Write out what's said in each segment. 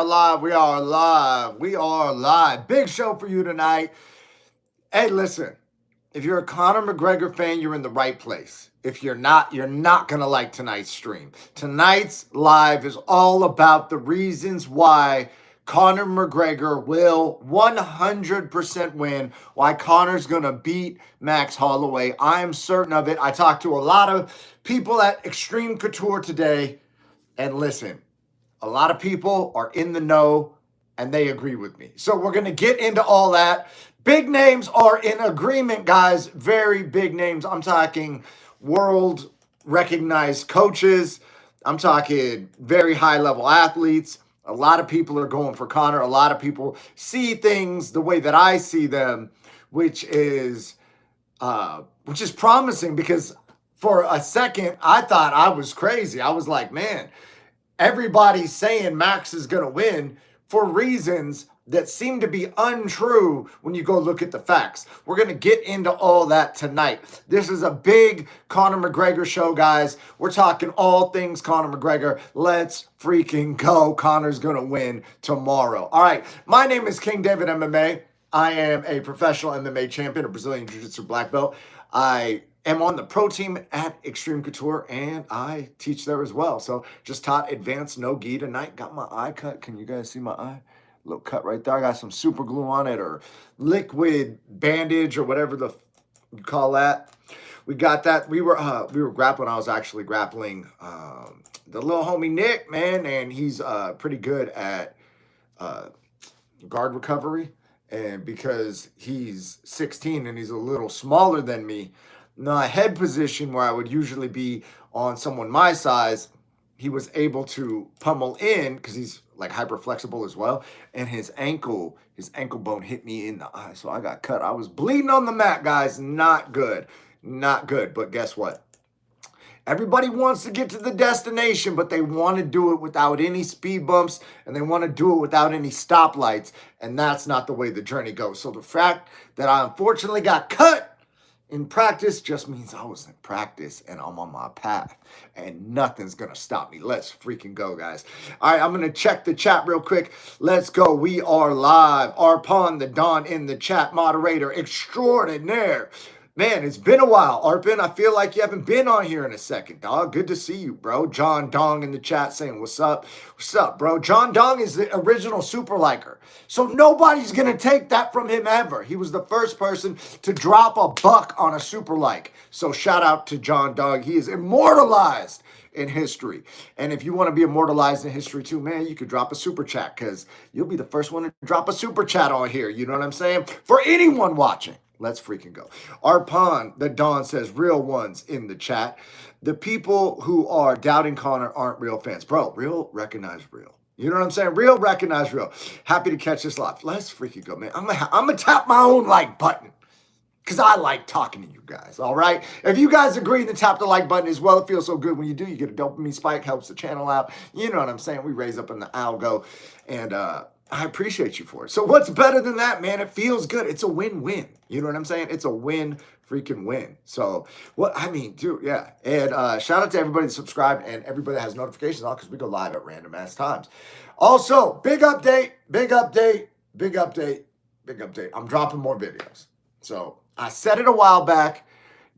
live. We are live. We are live. Big show for you tonight. Hey, listen. If you're a Conor McGregor fan, you're in the right place. If you're not going to like tonight's stream. Tonight's live is all about the reasons why Conor McGregor will 100% win, why Conor's going to beat Max Holloway. I am certain of it. I talked to a lot of people at Extreme Couture today, and listen, a lot of people are in the know and they agree with me. So we're going to get into all that. Big names are in agreement, guys. Very big names. I'm talking world recognized coaches. I'm talking very high level athletes. A lot of people are going for Conor. A lot of people see things the way that I see them, which is promising, because for a second I thought I was crazy. I was like, man, everybody's saying Max is going to win for reasons that seem to be untrue when you go look at the facts. We're going to get into all that tonight. This is a big Conor McGregor show, guys. We're talking all things Conor McGregor. Let's freaking go. Conor's going to win tomorrow. All right. My name is King David MMA. I am a professional MMA champion, a Brazilian Jiu-Jitsu black belt. I am on the pro team at Extreme Couture, and I teach there as well. So just taught advanced no-gi tonight. Got my eye cut. Can you guys see my eye? Little cut right there. I got some super glue on it, or liquid bandage, or whatever you call that. We got that. We were grappling. I was actually grappling the little homie Nick, man, and he's pretty good at guard recovery. And because he's 16 and he's a little smaller than me, my head position, where I would usually be on someone my size, he was able to pummel in because he's like hyper flexible as well. And his ankle bone hit me in the eye. So I got cut. I was bleeding on the mat, guys. Not good. Not good. But guess what? Everybody wants to get to the destination, but they want to do it without any speed bumps, and they want to do it without any stoplights. And that's not the way the journey goes. So the fact that I unfortunately got cut in practice just means I was in practice and I'm on my path, and nothing's going to stop me. Let's freaking go, guys. All right, I'm going to check the chat real quick. Let's go. We are live. Arpon the Don in the chat, moderator extraordinaire. Man, it's been a while, Arpin. I feel like you haven't been on here in a second, dog. Good to see you, bro. John Dong in the chat saying, what's up? What's up, bro? John Dong is the original super liker. So nobody's going to take that from him ever. He was the first person to drop a buck on a super like. So shout out to John Dong. He is immortalized in history. And if you want to be immortalized in history too, man, you could drop a super chat, because you'll be the first one to drop a super chat on here. You know what I'm saying? For anyone watching. Let's freaking go. Arpon, the Dawn says, real ones in the chat. The people who are doubting Conor aren't real fans. Bro, real recognize real. You know what I'm saying? Real recognize real. Happy to catch this live. Let's freaking go, man. I'm gonna tap my own like button, because I like talking to you guys, all right? If you guys agree, then tap the like button as well. It feels so good when you do. You get a dopamine spike, helps the channel out. You know what I'm saying? We raise up in the algo, and I appreciate you for it. So what's better than that, man? It feels good. It's a win-win. You know what I'm saying? It's a freaking win. So, dude, yeah. And shout out to everybody that subscribed and everybody that has notifications on, because we go live at random ass times. Also, big update. I'm dropping more videos. So I said it a while back.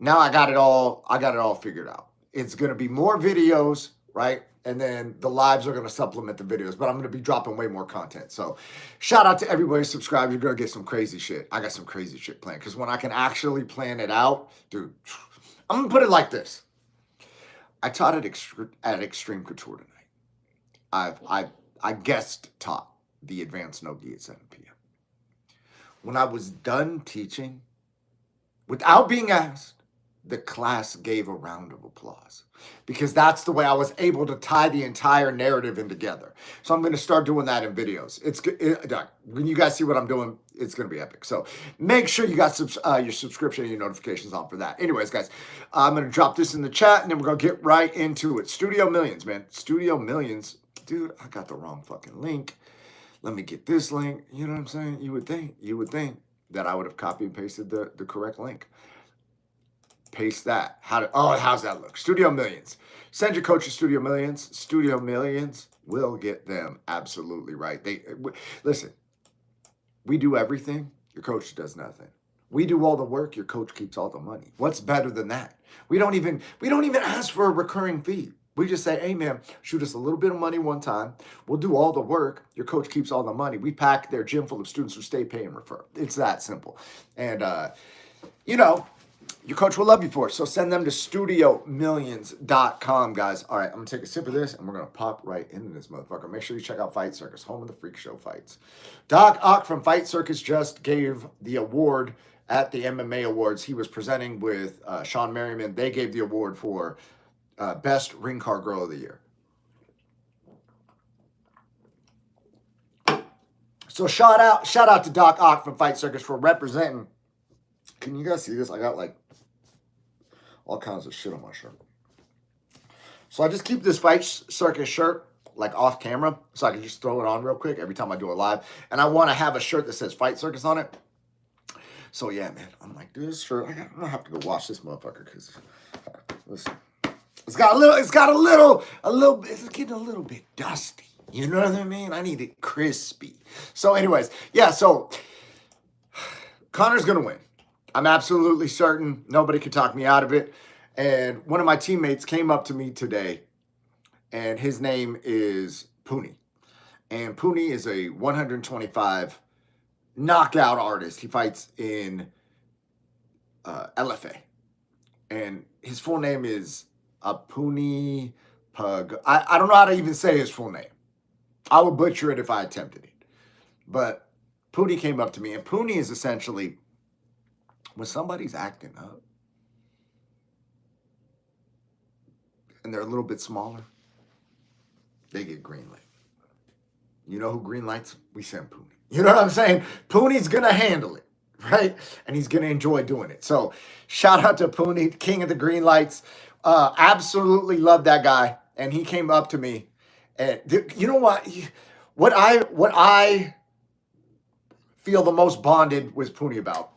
Now I got it all figured out. It's going to be more videos, right? And then the lives are going to supplement the videos, but I'm going to be dropping way more content. So shout out to everybody subscribed. You're going to get some crazy shit. I got some crazy shit planned, because when I can actually plan it out, dude, I'm going to put it like this. I taught at Extreme Couture tonight. I guest taught the advanced no-gi at 7 p.m. When I was done teaching, without being asked, the class gave a round of applause, because that's the way I was able to tie the entire narrative in together. So I'm going to start doing that in videos. When you guys see what I'm doing, it's going to be epic. So make sure you got your subscription and your notifications on for that. Anyways, guys, I'm going to drop this in the chat, and then we're going to get right into it. Studio Millions, man. Studio Millions. Dude, I got the wrong fucking link. Let me get this link. You know what I'm saying? You would think that I would have copied and pasted the correct link. Paste that. How's that look? Studio Millions. Send your coaches Studio Millions. Studio Millions will get them absolutely right. Listen, we do everything. Your coach does nothing. We do all the work. Your coach keeps all the money. What's better than that? We don't even ask for a recurring fee. We just say, hey, man, shoot us a little bit of money one time. We'll do all the work. Your coach keeps all the money. We pack their gym full of students who stay, pay, and refer. It's that simple. And, your coach will love you for it. So send them to studiomillions.com, guys. All right, I'm going to take a sip of this, and we're going to pop right into this motherfucker. Make sure you check out Fight Circus, home of the freak show fights. Doc Ock from Fight Circus just gave the award at the MMA Awards. He was presenting with Sean Merriman. They gave the award for Best Ring Car Girl of the Year. So shout out to Doc Ock from Fight Circus for representing. Can you guys see this? I got like all kinds of shit on my shirt. So I just keep this Fight Circus shirt like off camera so I can just throw it on real quick every time I do a live. And I want to have a shirt that says Fight Circus on it. So yeah, man, I'm like, dude, this shirt, I'm gonna have to go wash this motherfucker because listen, it's getting a little bit dusty. You know what I mean? I need it crispy. So anyways, yeah, so Conor's gonna win. I'm absolutely certain. Nobody can talk me out of it. And one of my teammates came up to me today, and his name is Puni. And Puni is a 125 knockout artist. He fights in LFA. And his full name is Puni Pug. I don't know how to even say his full name. I would butcher it if I attempted it. But Puni came up to me, and Puni is essentially when somebody's acting up and they're a little bit smaller, they get green light. You know who green lights? We send Puni. You know what I'm saying? Puni's going to handle it, right? And he's going to enjoy doing it. So shout out to Puni, king of the green lights. Absolutely love that guy. And he came up to me. And you know what? What I feel the most bonded with Puni about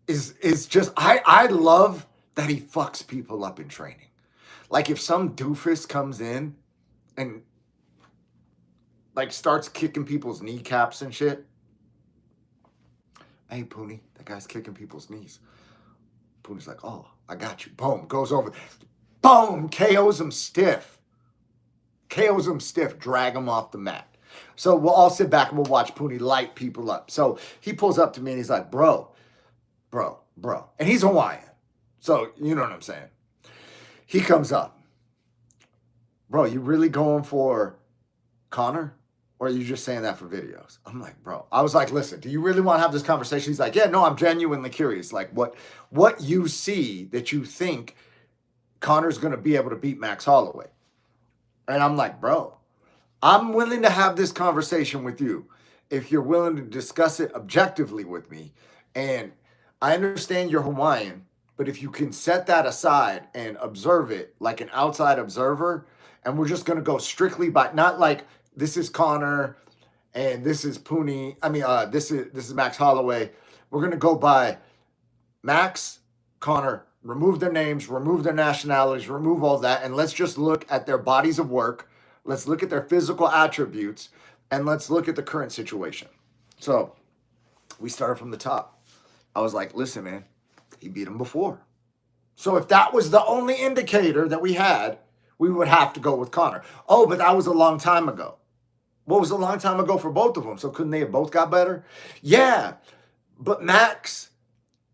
is just, I love that he fucks people up in training. Like if some doofus comes in and like starts kicking people's kneecaps and shit. Hey, Puni, that guy's kicking people's knees. Puni's like, oh, I got you. Boom, goes over. Boom, KOs him stiff. Drag him off the mat. So we'll all sit back and we'll watch Puni light people up. So he pulls up to me and he's like, bro. And he's Hawaiian. So you know what I'm saying. He comes up. Bro, you really going for Conor? Or are you just saying that for videos? I'm like, bro. I was like, listen, do you really want to have this conversation? He's like, yeah, no, I'm genuinely curious. Like what you see that you think Conor's going to be able to beat Max Holloway. And I'm like, bro, I'm willing to have this conversation with you if you're willing to discuss it objectively with me. And I understand you're Hawaiian, but if you can set that aside and observe it like an outside observer, and we're just going to go strictly by, not like this is Conor and this is Puni. I mean, this is Max Holloway. We're going to go by Max, Conor, remove their names, remove their nationalities, remove all that, and let's just look at their bodies of work. Let's look at their physical attributes, and let's look at the current situation. So we started from the top. I was like, listen, man, he beat him before. So if that was the only indicator that we had, we would have to go with Conor. Oh, but that was a long time ago. What was a long time ago for both of them? So couldn't they have both got better? Yeah, but Max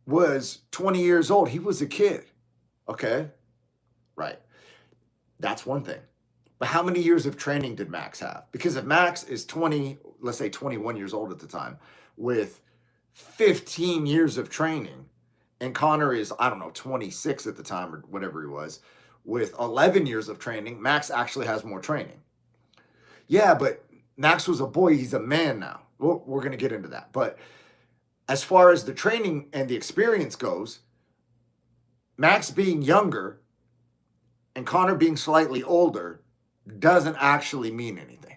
was 20 years old. He was a kid. Okay, right. That's one thing. But how many years of training did Max have? Because if Max is 20, let's say 21 years old at the time, with 15 years of training, and Conor is, I don't know, 26 at the time or whatever he was, with 11 years of training, Max actually has more training. Yeah, but Max was a boy. He's a man now. We're going to get into that. But as far as the training and the experience goes, Max being younger and Conor being slightly older doesn't actually mean anything.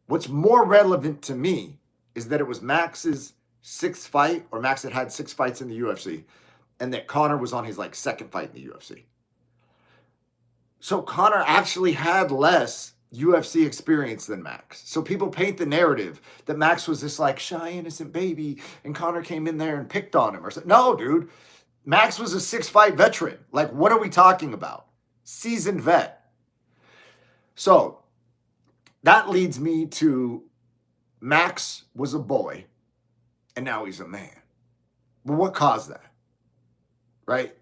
What's more relevant to me is that it was Max's sixth fight, or Max had 6 fights in the UFC, and that Conor was on his like second fight in the UFC. So Conor actually had less UFC experience than Max. So people paint the narrative that Max was this like shy, innocent baby, and Conor came in there and picked on him or something. No, dude. Max was a 6-fight veteran. Like, what are we talking about? Seasoned vet. So that leads me to Max was a boy, and now he's a man. Well, what caused that? Right?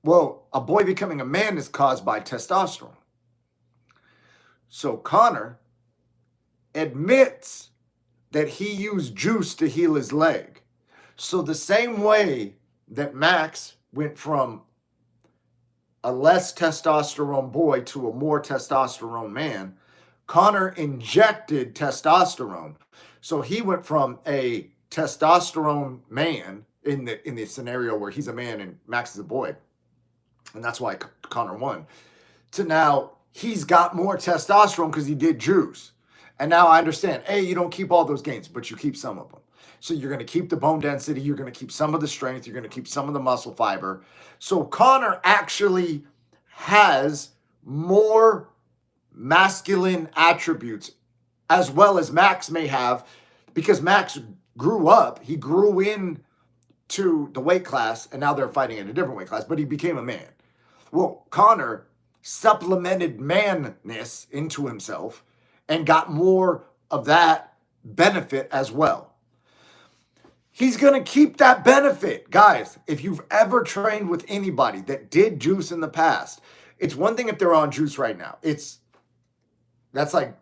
Well, a boy becoming a man is caused by testosterone. So Conor admits that he used juice to heal his leg. So the same way that Max went from a less testosterone boy to a more testosterone man, Conor injected testosterone. So he went from a testosterone man in the scenario where he's a man and Max is a boy, and that's why Conor won, to now he's got more testosterone because he did juice. And now I understand, hey, you don't keep all those gains, but you keep some of them. So you're going to keep the bone density, you're going to keep some of the strength, you're going to keep some of the muscle fiber. So Conor actually has more masculine attributes, as well as Max may have, because Max grew up, he grew in to the weight class, and now they're fighting in a different weight class, but he became a man. Well, Conor supplemented manness into himself and got more of that benefit as well. He's going to keep that benefit. Guys, if you've ever trained with anybody that did juice in the past, it's one thing if they're on juice right now. It's like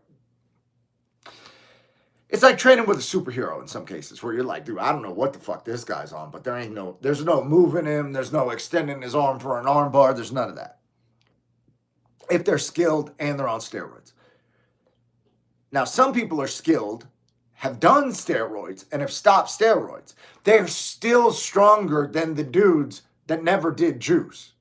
training with a superhero in some cases where you're like, dude, I don't know what the fuck this guy's on, but there's no moving him. There's no extending his arm for an arm bar. There's none of that. If they're skilled and they're on steroids. Now, some people are skilled, have done steroids, and have stopped steroids. They're still stronger than the dudes that never did juice.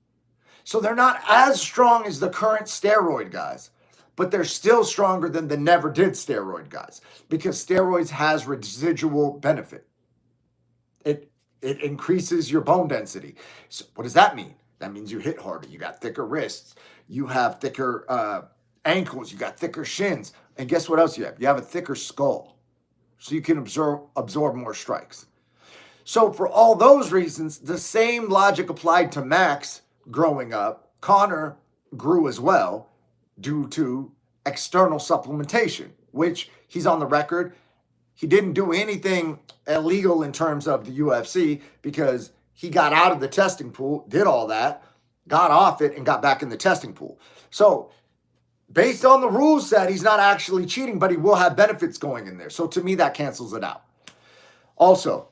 So they're not as strong as the current steroid guys, but they're still stronger than the never did steroid guys because steroids has residual benefit. It increases your bone density. So what does that mean? That means you hit harder. You got thicker wrists. You have thicker ankles. You got thicker shins. And guess what else you have? You have a thicker skull. So you can absorb more strikes. So for all those reasons, the same logic applied to Max growing up. Conor grew as well due to external supplementation, which he's on the record. He didn't do anything illegal in terms of the UFC because he got out of the testing pool, did all that, got off it, and got back in the testing pool. So based on the rule set, he's not actually cheating, but he will have benefits going in there. So to me, that cancels it out. Also,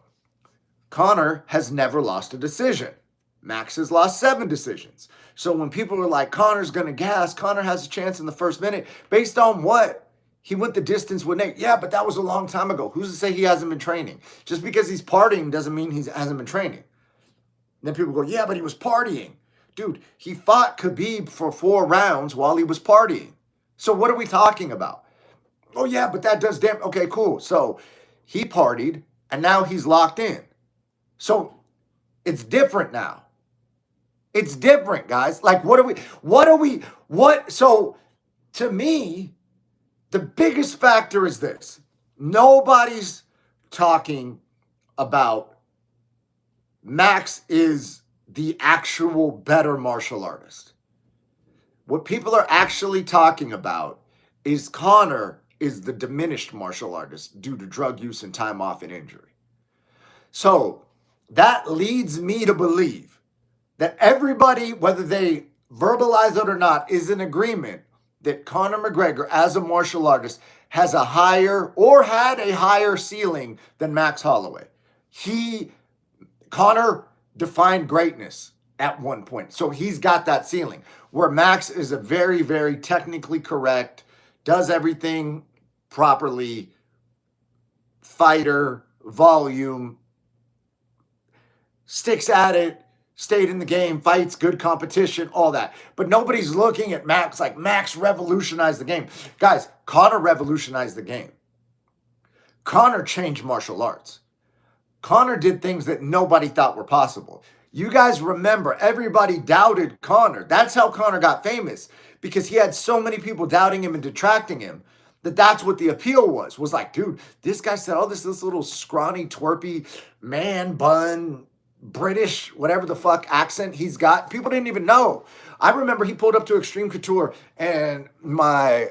Conor has never lost a decision. Max has lost 7 decisions. So when people are like, Conor's going to gas, Conor has a chance in the first minute. Based on what? He went the distance with Nate. Yeah, but that was a long time ago. Who's to say he hasn't been training? Just because he's partying doesn't mean he hasn't been training. And then people go, yeah, but he was partying. Dude, he fought Khabib for 4 rounds while he was partying. So what are we talking about? Oh, yeah, but that does damn... Okay, cool. So he partied, and now he's locked in. So it's different now. It's different, guys. Like, so to me, the biggest factor is this. Nobody's talking about Max is the actual better martial artist. What people are actually talking about is Conor is the diminished martial artist due to drug use and time off and injury. So that leads me to believe that everybody, whether they verbalize it or not, is in agreement that Conor McGregor, as a martial artist, has a higher or had a higher ceiling than Max Holloway. Conor defined greatness at one point. So he's got that ceiling. Where Max is a very, very technically correct, does everything properly, fighter, volume, sticks at it, stayed in the game, fights, good competition, all that. But nobody's looking at Max like Max revolutionized the game. Guys, Conor revolutionized the game. Conor changed martial arts. Conor did things that nobody thought were possible. You guys remember, everybody doubted Conor. That's how Conor got famous, because he had so many people doubting him and detracting him that's what the appeal was like, dude, this guy said, oh, this little scrawny, twerpy, man bun, British, whatever the fuck accent he's got. People didn't even know. I remember he pulled up to Extreme Couture and my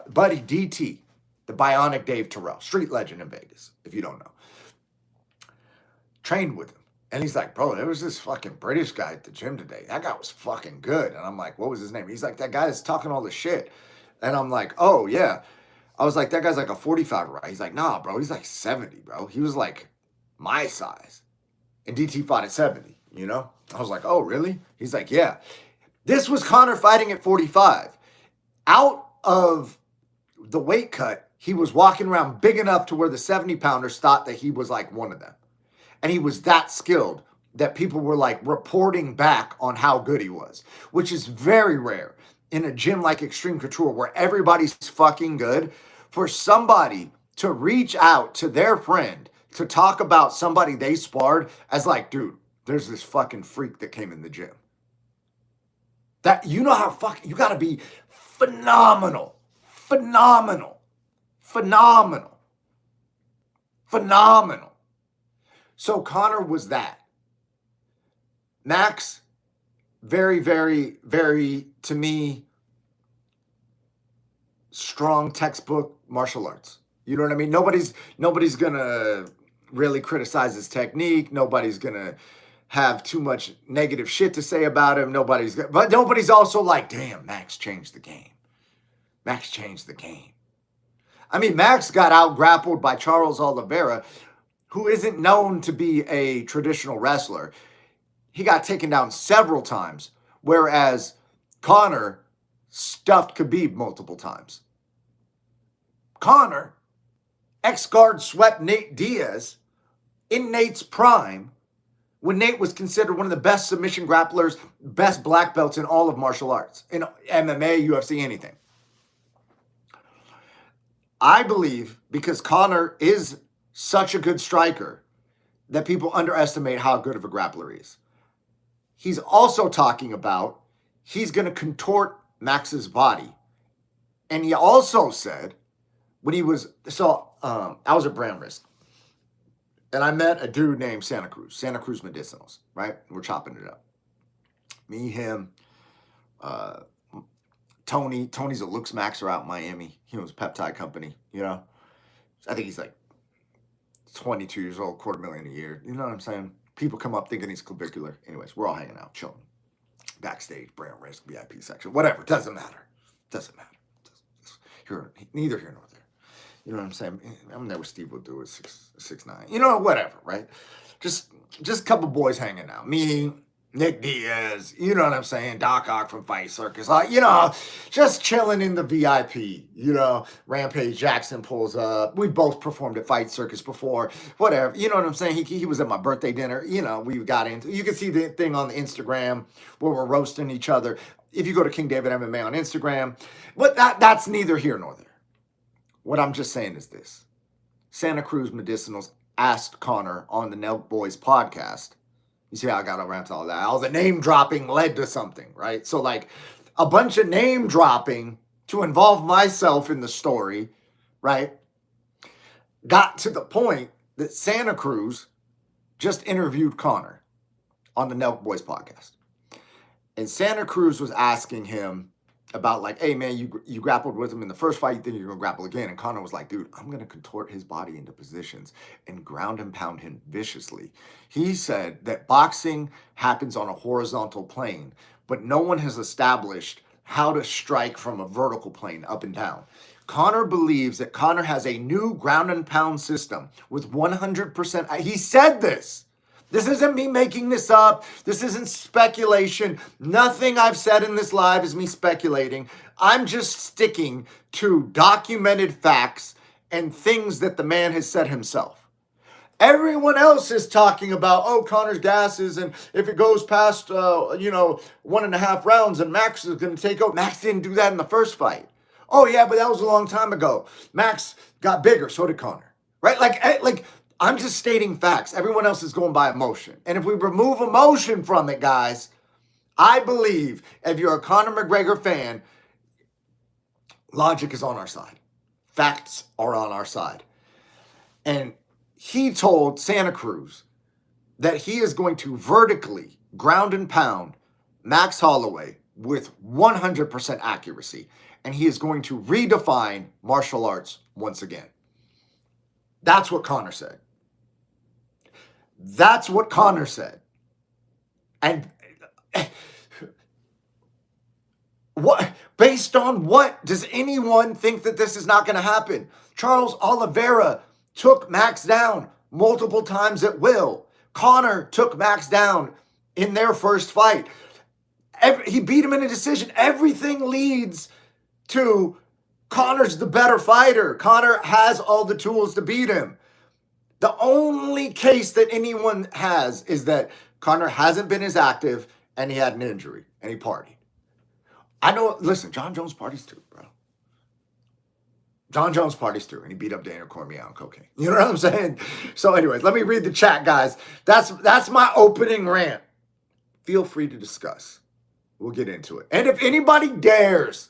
buddy DT, the Bionic Dave Terrell, street legend in Vegas, if you don't know, trained with him. And he's like, bro, there was this fucking British guy at the gym today. That guy was fucking good. And I'm like, what was his name? He's like, that guy is talking all this shit. And I'm like, oh, yeah. I was like, that guy's like a 45, right? He's like, nah, bro, he's like 70, bro. He was like my size. And DT fought at 70, you know? I was like, oh, really? He's like, yeah. This was Conor fighting at 45. Out of the weight cut, he was walking around big enough to where the 70-pounders thought that he was like one of them. And he was that skilled that people were like reporting back on how good he was, which is very rare in a gym like Extreme Couture where everybody's fucking good. For somebody to reach out to their friend to talk about somebody they sparred as like, dude, there's this fucking freak that came in the gym. That, you know how fucking, you got to be phenomenal. So Conor was that. Max, very, very, very, to me, strong textbook martial arts. You know what I mean? Nobody's gonna really criticize his technique. Nobody's gonna have too much negative shit to say about him. But nobody's also like, damn, Max changed the game. Max changed the game. I mean, Max got out grappled by Charles Oliveira, who isn't known to be a traditional wrestler. He got taken down several times, whereas Conor stuffed Khabib multiple times. Conor, ex-guard, swept Nate Diaz in Nate's prime when Nate was considered one of the best submission grapplers, best black belts in all of martial arts, in MMA, UFC, anything. I believe because Conor is such a good striker that people underestimate how good of a grappler he is. He's also talking about he's going to contort Max's body. And he also said when he was, I was at Brand Risk and I met a dude named Santa Cruz Medicinals, right? We're chopping it up. Me, him, Tony's a Lux Maxer out in Miami. He owns a peptide company, you know. I think he's like 22 years old, $250,000 a year. You know what I'm saying? People come up thinking he's clavicular. Anyways, we're all hanging out, chilling. Backstage, Brand Risk, VIP section, whatever. Doesn't matter. Neither here nor there. You know what I'm saying? I'm there with Steve Ledoux at 6'9". You know, whatever, right? Just a couple boys hanging out. Me, Nick Diaz, you know what I'm saying? Doc Ock from Fight Circus. You know, just chilling in the VIP. You know, Rampage Jackson pulls up. We both performed at Fight Circus before. Whatever. You know what I'm saying? He was at my birthday dinner. You know, we got into. You can see the thing on the Instagram where we're roasting each other. If you go to King David MMA on Instagram. But that's neither here nor there. What I'm just saying is this. Santa Cruz Medicinals asked Conor on the Nelk Boys podcast. You see how I got around to all that? All the name dropping led to something, right? So like a bunch of name dropping to involve myself in the story, right? Got to the point that Santa Cruz just interviewed Conor on the Nelk Boys podcast. And Santa Cruz was asking him about like, hey man, you grappled with him in the first fight, you think you're gonna grapple again? And Conor was like, dude, I'm gonna contort his body into positions and ground and pound him viciously. He said that boxing happens on a horizontal plane, but no one has established how to strike from a vertical plane up and down. Conor believes that Conor has a new ground and pound system with 100%. He said this. This isn't me making this up. This isn't speculation. Nothing I've said in this live is me speculating. I'm just sticking to documented facts and things that the man has said himself. Everyone else is talking about, oh, Conor's gases, and if it goes past, 1.5 rounds, and Max is going to take over. Max didn't do that in the first fight. Oh, yeah, but that was a long time ago. Max got bigger. So did Conor. Right? Like I'm just stating facts. Everyone else is going by emotion. And if we remove emotion from it, guys, I believe if you're a Conor McGregor fan, logic is on our side. Facts are on our side. And he told Santa Cruz that he is going to vertically ground and pound Max Holloway with 100% accuracy. And he is going to redefine martial arts once again. That's what Conor said. That's what Conor said. And what, based on what does anyone think that this is not going to happen? Charles Oliveira took Max down multiple times at will. Conor took Max down in their first fight. He beat him in a decision. Everything leads to Conor's the better fighter. Conor has all the tools to beat him. The only case that anyone has is that Conor hasn't been as active and he had an injury and he partied. I know, listen, John Jones parties too, bro. John Jones parties too, and he beat up Daniel Cormier on cocaine. You know what I'm saying? So anyways, let me read the chat, guys. That's my opening rant. Feel free to discuss. We'll get into it. And if anybody dares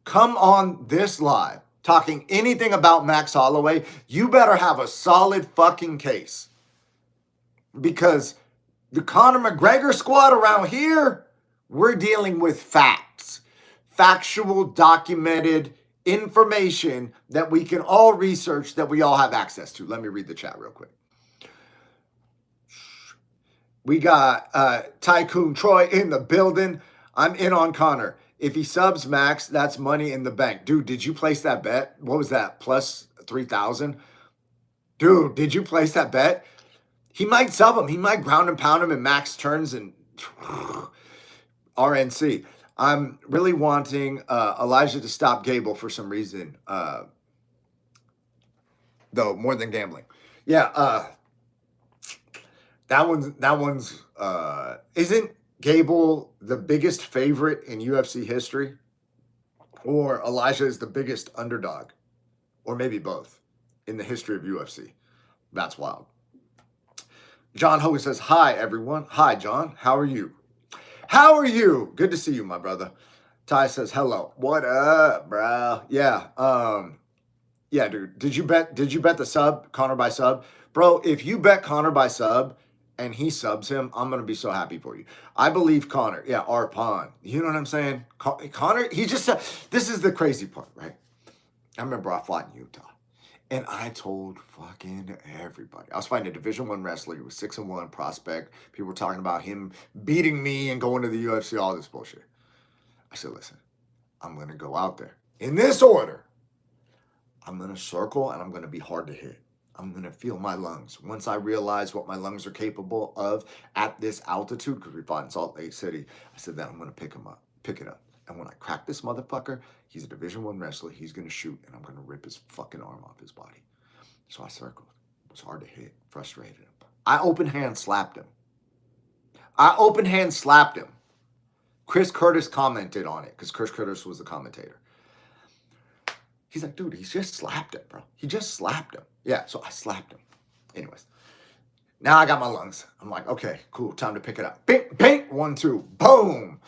come on this live talking anything about Max Holloway, you better have a solid fucking case. Because the Conor McGregor squad around here, we're dealing with facts. Factual, documented information that we can all research, that we all have access to. Let me read the chat real quick. We got Tycoon Troy in the building. I'm in on Conor. If he subs Max, that's money in the bank. Dude, did you place that bet? What was that? Plus 3,000? Dude, did you place that bet? He might sub him. He might ground and pound him and Max turns and RNC. I'm really wanting Elijah to stop Gable for some reason, though, more than gambling. Yeah, that one's isn't Gable the biggest favorite in UFC history? Or Elijah is the biggest underdog? Or maybe both in the history of UFC. That's wild. John Hogan says, hi, everyone. Hi, John. How are you? How are you? Good to see you, my brother. Ty says, hello. What up, bro? Yeah. Yeah, dude. Did you bet the sub, Conor by sub? Bro, if you bet Conor by sub and he subs him, I'm going to be so happy for you. I believe Conor. Yeah, Arpon. You know what I'm saying? Conor, he just said, this is the crazy part, right? I remember I fought in Utah. And I told fucking everybody. I was fighting a Division I wrestler. He was 6-1 prospect. People were talking about him beating me and going to the UFC, all this bullshit. I said, listen, I'm going to go out there. In this order, I'm going to circle and I'm going to be hard to hit. I'm going to feel my lungs. Once I realize what my lungs are capable of at this altitude, because we fought in Salt Lake City, I said that I'm going to pick it up. And when I crack this motherfucker, he's a Division I wrestler. He's going to shoot, and I'm going to rip his fucking arm off his body. So I circled. It was hard to hit. Frustrated him. I open hand slapped him. Chris Curtis commented on it, because Chris Curtis was the commentator. He's like, dude, he just slapped him, bro. He just slapped him. Yeah, so I slapped him. Anyways. Now I got my lungs. I'm like, okay, cool. Time to pick it up. Bing, bing. 1, 2. Boom.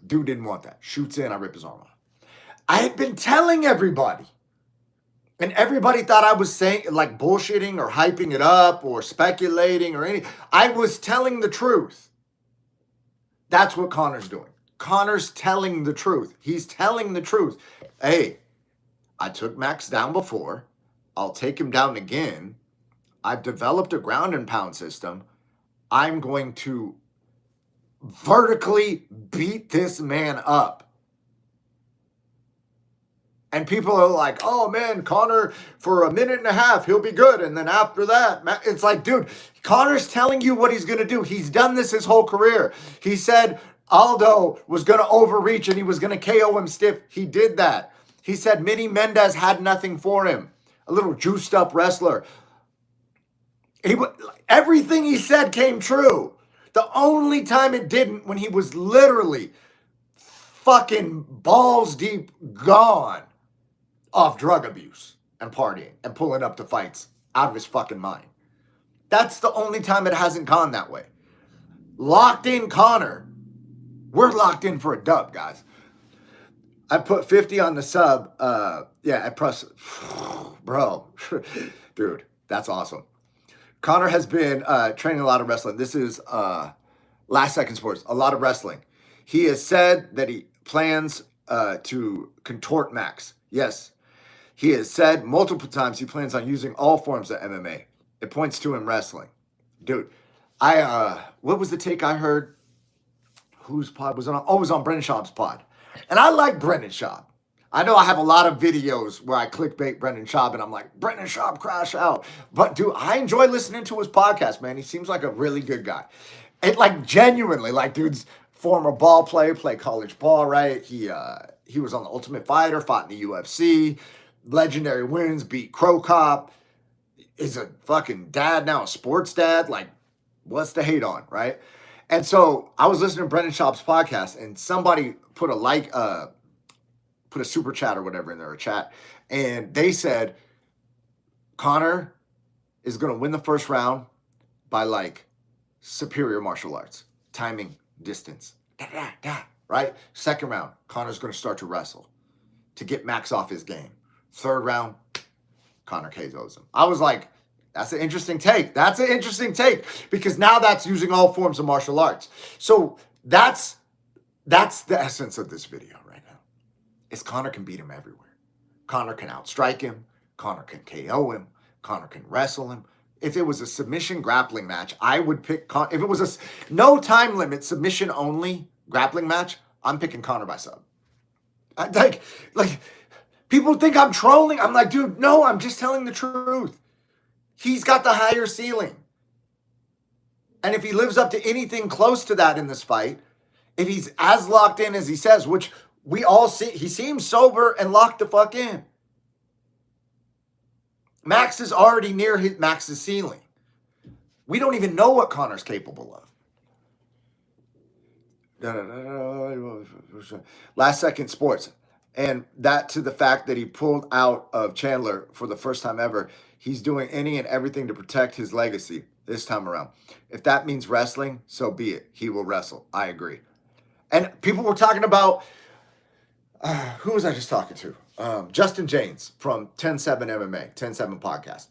Dude didn't want that. Shoots in, I rip his arm off. I had been telling everybody. And everybody thought I was saying, like, bullshitting or hyping it up or speculating or anything. I was telling the truth. That's what Conor's doing. Conor's telling the truth. He's telling the truth. Hey, I took Max down before. I'll take him down again. I've developed a ground and pound system. I'm going to vertically beat this man up. And people are like, oh man, Conor, for a minute and a half, he'll be good. And then after that, it's like, dude, Conor's telling you what he's going to do. He's done this his whole career. He said Aldo was going to overreach and he was going to KO him stiff. He did that. He said Manny Mendez had nothing for him. A little juiced up wrestler. Everything he said came true. The only time it didn't, when he was literally fucking balls deep gone off drug abuse. and partying and pulling up to fights out of his fucking mind. That's the only time it hasn't gone that way. Locked in Conor. We're locked in for a dub, guys. I put 50 on the sub. I press. Bro. Dude, that's awesome. Conor has been training a lot of wrestling. This is Last Second Sports. A lot of wrestling. He has said that he plans to contort Max. Yes. He has said multiple times he plans on using all forms of MMA. It points to him wrestling. Dude, what was the take I heard? Whose pod was it on? Oh, it was on Brendan Schaub's pod. And I like Brendan Schaub. I know I have a lot of videos where I clickbait Brendan Schaub and I'm like, Brendan Schaub, crash out. But dude, I enjoy listening to his podcast, man. He seems like a really good guy. And like genuinely, like dude's former ball player, play college ball, right? He was on the Ultimate Fighter, fought in the UFC, legendary wins, beat Crow Cop, is a fucking dad now, a sports dad. Like, what's the hate on, right? And so I was listening to Brendan Schaub's podcast and somebody put a put a super chat or whatever in there, a chat. And they said, Conor is going to win the first round by like superior martial arts, timing, distance, right? Second round, Conor's going to start to wrestle to get Max off his game. Third round, Conor KOs him. I was like, that's an interesting take. That's an interesting take because now that's using all forms of martial arts. So that's the essence of this video right now. Is Conor can beat him everywhere. Conor can outstrike him. Conor can KO him. Conor can wrestle him. If it was a submission grappling match, I would pick Conor. If it was a no time limit submission only grappling match, I'm picking Conor by sub. Like people think I'm trolling. I'm like, dude, no, I'm just telling the truth. He's got the higher ceiling. And if he lives up to anything close to that in this fight, if he's as locked in as he says, which we all see, he seems sober and locked the fuck in. Max is already near Max's ceiling. We don't even know what Conor's capable of. Last Second Sports. And that to the fact that he pulled out of Chandler for the first time ever. He's doing any and everything to protect his legacy this time around. If that means wrestling, so be it. He will wrestle. I agree. And people were talking about, who was I just talking to? Justin James from 10-7 MMA, 10-7 podcast.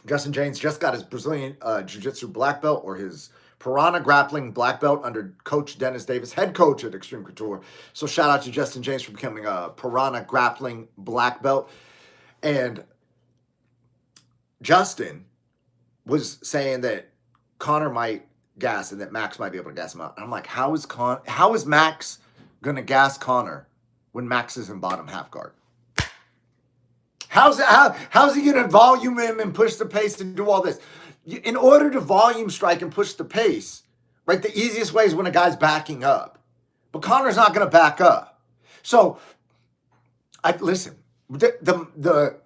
Justin James just got his Brazilian Jiu-Jitsu black belt or his Piranha grappling black belt under Coach Dennis Davis, head coach at Extreme Couture. So shout out to Justin James for becoming a Piranha grappling black belt. And Justin was saying that Conor might gas and that Max might be able to gas him out. And I'm like, how is Max going to gas Conor when Max is in bottom half guard? How's he going to volume him and push the pace to do all this? In order to volume strike and push the pace, right, the easiest way is when a guy's backing up. But Conor's not going to back up. So, listen,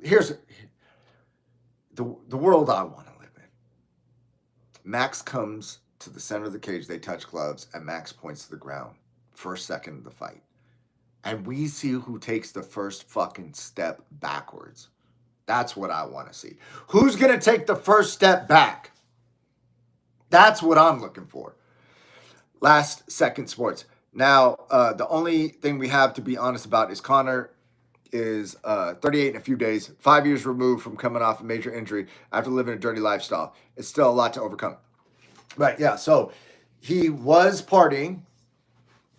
here's the world I want to live in. Max comes to the center of the cage, they touch gloves, and Max points to the ground. First second of the fight. And we see who takes the first fucking step backwards. That's what I want to see. Who's going to take the first step back? That's what I'm looking for. Last Second Sports. Now, the only thing we have to be honest about is Conor is 38 in a few days, 5 years removed from coming off a major injury after living a dirty lifestyle. It's still a lot to overcome. Right, yeah, so he was partying,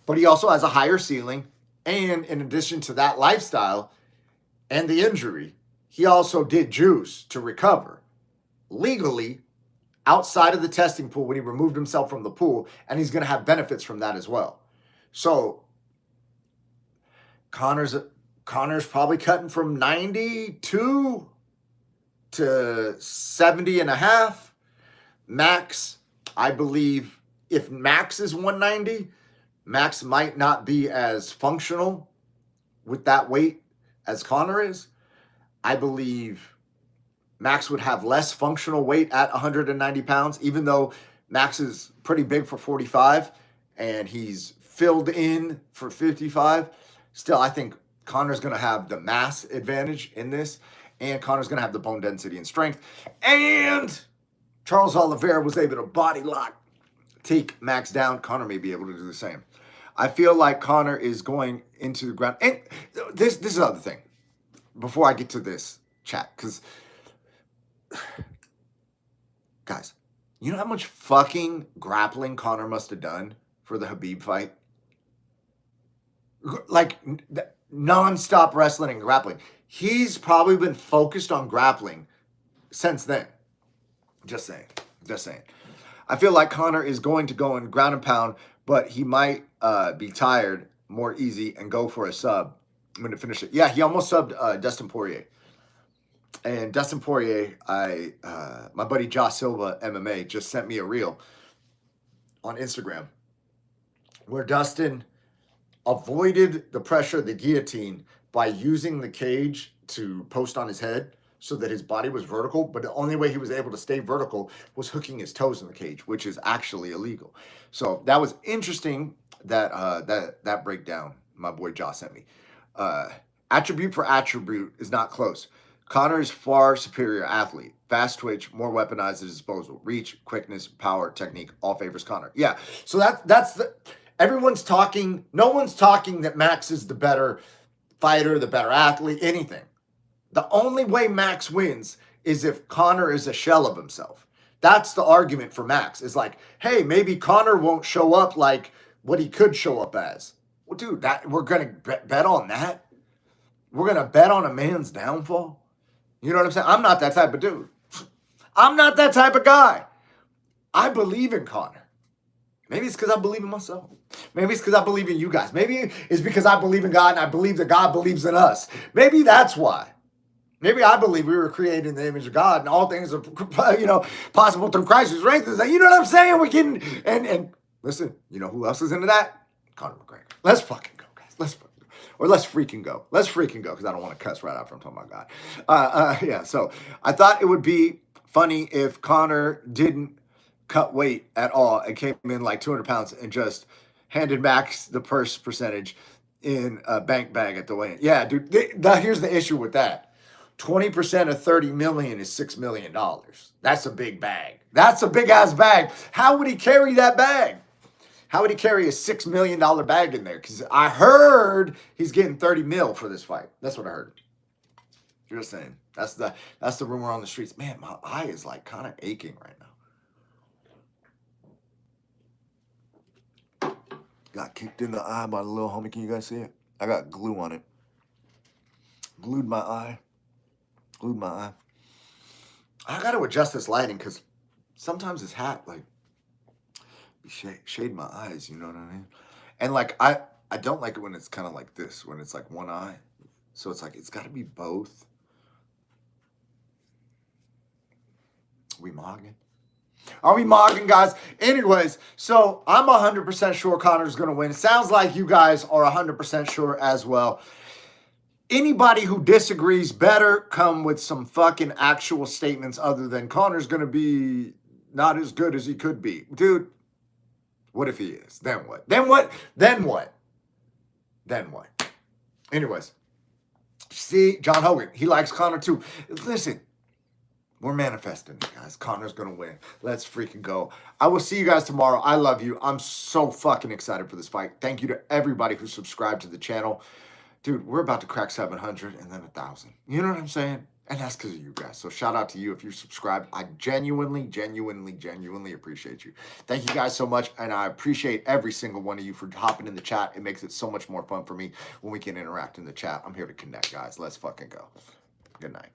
but he also has a higher ceiling. And in addition to that lifestyle and the injury, he also did juice to recover legally outside of the testing pool when he removed himself from the pool, and he's going to have benefits from that as well. So Conor's probably cutting from 92 to 70 and a half. Max, I believe if Max is 190, Max might not be as functional with that weight as Conor is. I believe Max would have less functional weight at 190 pounds, even though Max is pretty big for 45 and he's filled in for 55. Still, I think Conor's going to have the mass advantage in this. And Conor's going to have the bone density and strength. And Charles Oliveira was able to body lock, take Max down. Conor may be able to do the same. I feel like Conor is going into the ground. And this is the other thing. Before I get to this chat, because, guys, you know how much fucking grappling Conor must have done for the Khabib fight? Like, non-stop wrestling and grappling. He's probably been focused on grappling since then. Just saying. Just saying. I feel like Conor is going to go in ground and pound, but he might be tired more easy and go for a sub. I'm going to finish it. Yeah, he almost subbed Dustin Poirier. And Dustin Poirier, my buddy Josh Silva MMA just sent me a reel on Instagram where Dustin avoided the pressure of the guillotine by using the cage to post on his head so that his body was vertical, but the only way he was able to stay vertical was hooking his toes in the cage, which is actually illegal. So that was interesting, that breakdown my boy Josh sent me. Attribute for attribute is not close. Conor is far superior athlete. Fast twitch, more weaponized at his disposal. Reach, quickness, power, technique, all favors Conor. Yeah, so that's the... Everyone's talking, no one's talking that Max is the better fighter, the better athlete, anything. The only way Max wins is if Conor is a shell of himself. That's the argument for Max. Is like, hey, maybe Conor won't show up like what he could show up as. Well, dude, we're going to bet on that? We're going to bet on a man's downfall? You know what I'm saying? I'm not that type of dude. I'm not that type of guy. I believe in Conor. Maybe it's because I believe in myself. Maybe it's because I believe in you guys. Maybe it's because I believe in God and I believe that God believes in us. Maybe that's why. Maybe I believe we were created in the image of God and all things are, possible through Christ who strengthens us. You know what I'm saying? We're getting, and listen, you know who else is into that? Conor McGregor. Let's fucking go, guys. Let's fucking go. Or let's freaking go. Let's freaking go, because I don't want to cuss right after I'm talking about God. Yeah, so I thought it would be funny if Conor didn't cut weight at all and came in like 200 pounds and just handed Max the purse percentage in a bank bag at the weigh-in. Yeah, dude, here's the issue with that. 20% of 30 million is $6 million. That's a big bag. That's a big ass bag. How would he carry that bag? How would he carry a $6 million bag in there? Because I heard he's getting 30 mil for this fight. That's what I heard. Just saying. That's the rumor on the streets. Man, my eye is like kind of aching right now. Got kicked in the eye by the little homie. Can you guys see it? I got glue on it. Glued my eye. Glued my eye. I got to adjust this lighting because sometimes this hat, like, shade my eyes, you know what I mean? And, like, I don't like it when it's kind of like this, when it's, like, one eye. So it's, like, it's got to be both. We mogging? Are we mogging, guys? Anyways, so I'm 100% sure Conor's going to win. It sounds like you guys are 100% sure as well. Anybody who disagrees better come with some fucking actual statements other than Conor's going to be not as good as he could be. Dude, what if he is? Then what? Then what? Then what? Then what? Anyways, see, John Hogan, he likes Conor too. Listen. We're manifesting, guys. Conor's going to win. Let's freaking go. I will see you guys tomorrow. I love you. I'm so fucking excited for this fight. Thank you to everybody who subscribed to the channel. Dude, we're about to crack 700 and then 1,000. You know what I'm saying? And that's because of you guys. So shout out to you if you're subscribed. I genuinely appreciate you. Thank you guys so much. And I appreciate every single one of you for hopping in the chat. It makes it so much more fun for me when we can interact in the chat. I'm here to connect, guys. Let's fucking go. Good night.